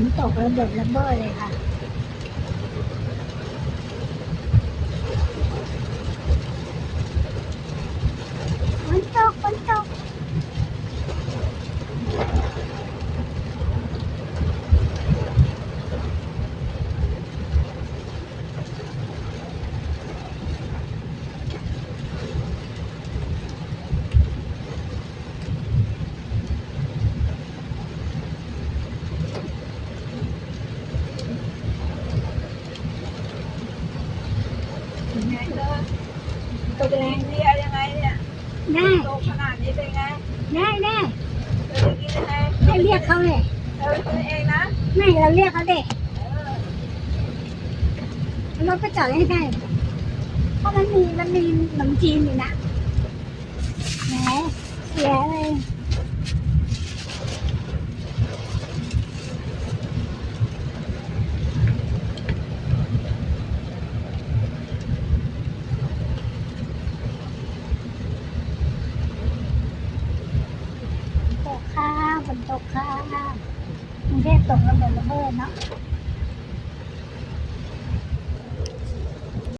นตกระเบิดระเบ้อเลยค่ะฝนตกไงเธอตัวเองเรียยังไงเนี่ยได้ โตขนาดนี้เป็นไงได้เธอจะกินยังไงให้เรียกเขาเลย เธอกินเองนะไม่เราเรียกเขาเด็กเออรถก็จอดให้ได้เพราะมันมีขนมจีนอยู่นะแหมเสียเลยตกค่ะฝนตกค่ะกรุงเทพตกระเบิดระเบ้อเนาะ